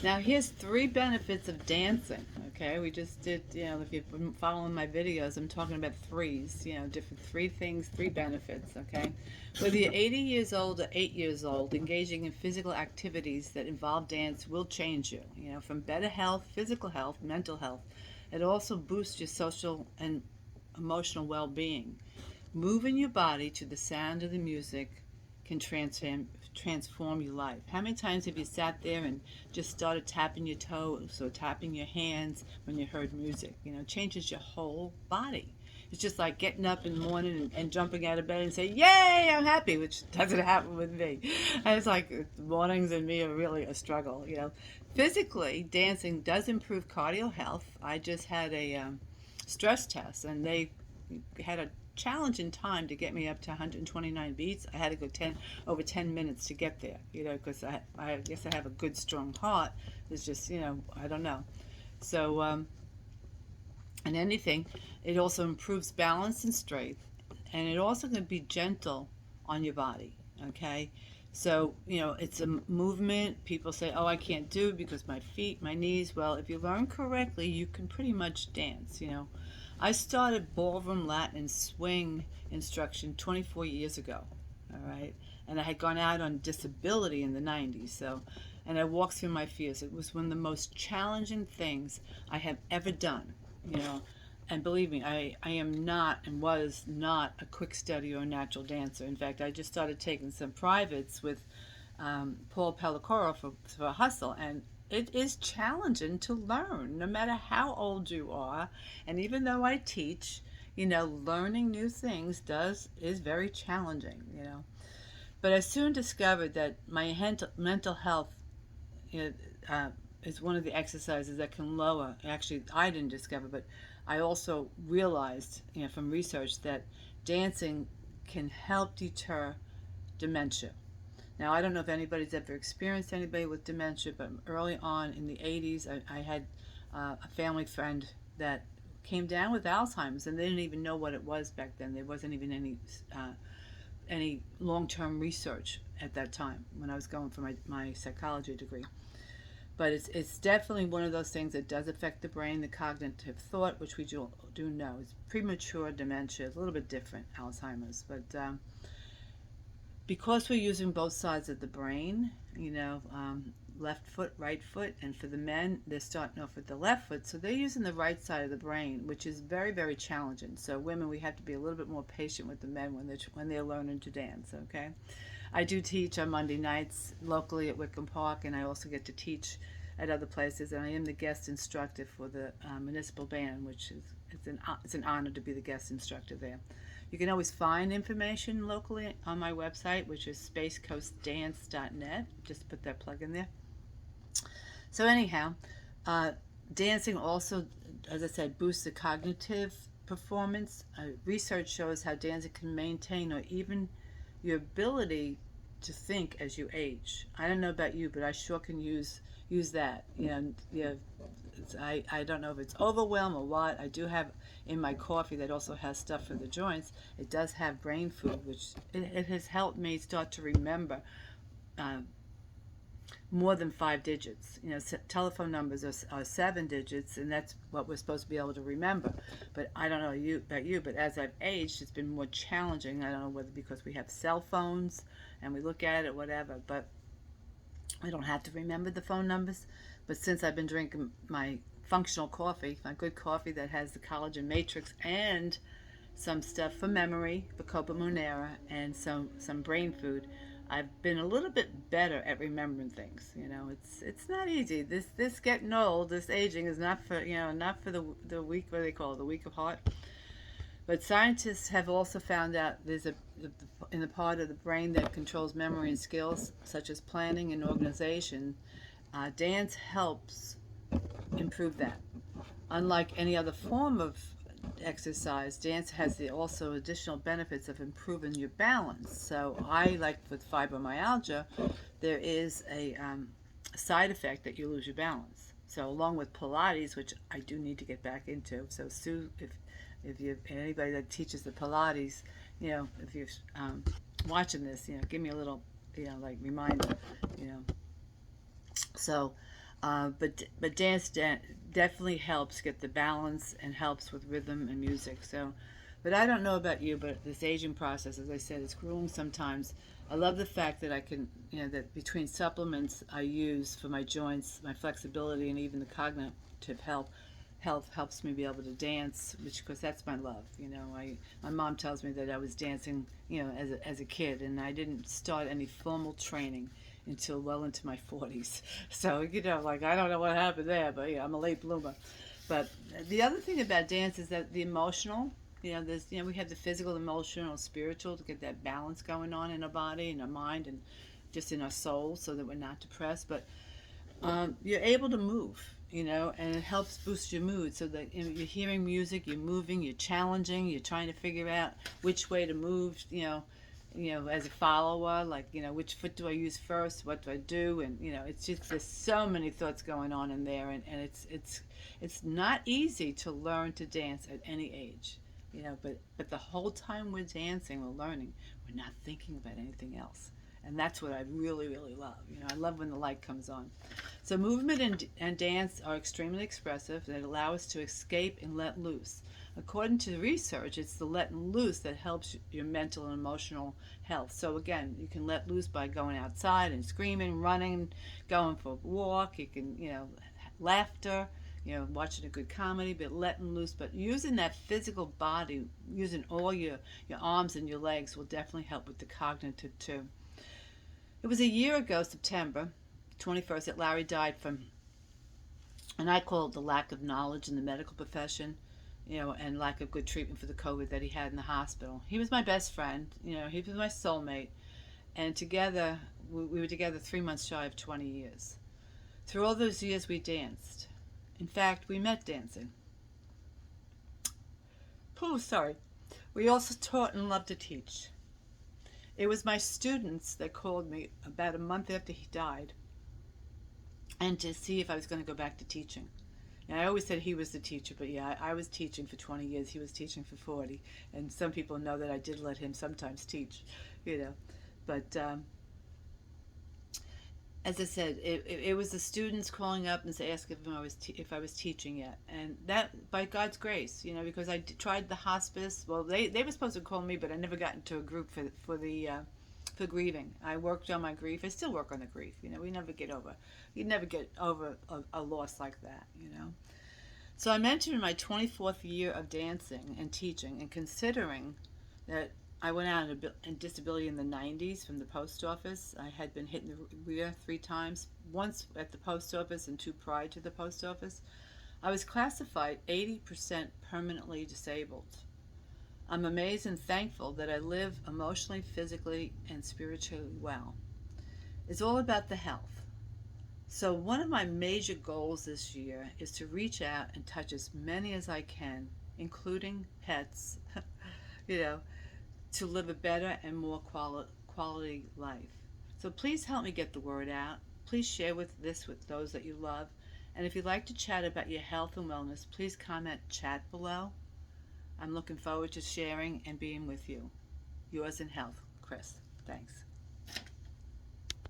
Now here's three benefits of dancing. Okay, we just did. If you've been following my videos, I'm talking about threes. Different three things, three benefits. Okay, whether you're 80 years old or 8 years old, engaging in physical activities that involve dance will change you. From better health, physical health, mental health. It also boosts your social and emotional well-being. Moving your body to the sound of the music can transform your life. How many times have you sat there and just started tapping your toes or tapping your hands when you heard music? It changes your whole body. It's just like getting up in the morning and jumping out of bed and saying, "Yay, I'm happy," which doesn't happen with me. And it's like mornings and me are really a struggle. Physically, dancing does improve cardio health. I just had a stress test, and they had a challenging time to get me up to 129 beats. I had to go over 10 minutes to get there, because I guess I have a good strong heart. It's just, I don't know. So, and anything, it also improves balance and strength, and it also can be gentle on your body. Okay, so it's a movement. People say, "Oh, I can't do it because my feet, my knees." Well, if you learn correctly, you can pretty much dance. I started ballroom Latin and swing instruction 24 years ago. All right, and I had gone out on disability in the 90s. So, and I walked through my fears. It was one of the most challenging things I have ever done. You know, and believe me, I am not and was not a quick study or a natural dancer. In fact, I just started taking some privates with Paul Pellicoro for Hustle, and it is challenging to learn, no matter how old you are. And even though I teach, learning new things is very challenging. But I soon discovered that my mental health you know, uh, is one of the exercises that can lower. Actually, I didn't discover, but I also realized, from research that dancing can help deter dementia. Now, I don't know if anybody's ever experienced anybody with dementia, but early on in the 80s, I had a family friend that came down with Alzheimer's, and they didn't even know what it was back then. There wasn't even any long-term research at that time when I was going for my psychology degree. But it's definitely one of those things that does affect the brain, the cognitive thought, which we do know. It's premature dementia, it's a little bit different, Alzheimer's. But because we're using both sides of the brain, left foot, right foot, and for the men, they're starting off with the left foot, so they're using the right side of the brain, which is very, very challenging. So women, we have to be a little bit more patient with the men when they're learning to dance. Okay, I do teach on Monday nights locally at Wickham Park, and I also get to teach at other places, and I am the guest instructor for the municipal band, which is it's an honor to be the guest instructor there. You can always find information locally on my website, which is spacecoastdance.net. Just put that plug in there. So anyhow, uh, dancing also, as I said, boosts the cognitive performance. Research shows how dancing can maintain or even your ability to think as you age. I don't know about you, but I sure can use that. I don't know if it's overwhelm or what. I do have in my coffee that also has stuff for the joints. It does have brain food, which it has helped me start to remember uh, more than 5 digits. Telephone numbers are 7 digits, and that's what we're supposed to be able to remember. But I don't know about you, but as I've aged, it's been more challenging. I don't know whether because we have cell phones and we look at it, whatever. But I don't have to remember the phone numbers. But since I've been drinking my functional coffee, my good coffee that has the collagen matrix and some stuff for memory, for Copa Monera, and some brain food, I've been a little bit better at remembering things. It's not easy. This getting old, this aging is not for not for the weak. What do they call it? The weak of heart. But scientists have also found out there's in the part of the brain that controls memory and skills such as planning and organization. Dance helps improve that. Unlike any other form of exercise, dance has also additional benefits of improving your balance. So I like with fibromyalgia, there is a side effect that you lose your balance. So along with Pilates, which I do need to get back into. So Sue, if you anybody that teaches the Pilates, if you're watching this, give me a little, like reminder, you know. So But definitely helps get the balance and helps with rhythm and music. So, but I don't know about you, but this aging process, as I said, is grueling sometimes. I love the fact that I can, that between supplements I use for my joints, my flexibility, and even the cognitive health helps me be able to dance, which because that's my love. My mom tells me that I was dancing, as a kid, and I didn't start any formal training until well into my 40s. So, like I don't know what happened there, but yeah, I'm a late bloomer. But the other thing about dance is that the emotional, we have the physical, emotional, spiritual to get that balance going on in our body, in our mind, and just in our soul so that we're not depressed. But you're able to move, and it helps boost your mood so that you're hearing music, you're moving, you're challenging, you're trying to figure out which way to move, as a follower, like, which foot do I use first? What do I do? And, it's just, there's so many thoughts going on in there. And it's not easy to learn to dance at any age, but the whole time we're dancing, we're learning, we're not thinking about anything else. And that's what I really, really love. I love when the light comes on. So movement and dance are extremely expressive. They allow us to escape and let loose. According to the research, it's the letting loose that helps your mental and emotional health. So again, you can let loose by going outside and screaming, running, going for a walk. You can, laughter, watching a good comedy, but letting loose. But using that physical body, using all your arms and your legs will definitely help with the cognitive too. It was a year ago, September 21st, that Larry died from, and I call it the lack of knowledge in the medical profession, and lack of good treatment for the COVID that he had in the hospital. He was my best friend, he was my soulmate, and together, we were together 3 months shy of 20 years. Through all those years, we danced. In fact, we met dancing. Oh, sorry. We also taught and loved to teach. It was my students that called me about a month after he died and to see if I was going to go back to teaching. And I always said he was the teacher, but yeah, I was teaching for 20 years. He was teaching for 40. And some people know that I did let him sometimes teach, But as I said, it was the students calling up and asking if I was teaching yet, and that by God's grace, because I tried the hospice. Well, they were supposed to call me, but I never got into a group for grieving. I worked on my grief. I still work on the grief. We never get over. You never get over a loss like that. So I'm entering my 24th year of dancing and teaching, and considering that I went out on disability in the 90s from the post office. I had been hit in the rear 3 times, once at the post office and 2 prior to the post office. I was classified 80% permanently disabled. I'm amazed and thankful that I live emotionally, physically, and spiritually well. It's all about the health. So one of my major goals this year is to reach out and touch as many as I can, including pets, to live a better and more quality life. So please help me get the word out. Please share with those that you love. And if you'd like to chat about your health and wellness, please comment chat below. I'm looking forward to sharing and being with you. Yours in health, Chris. Thanks.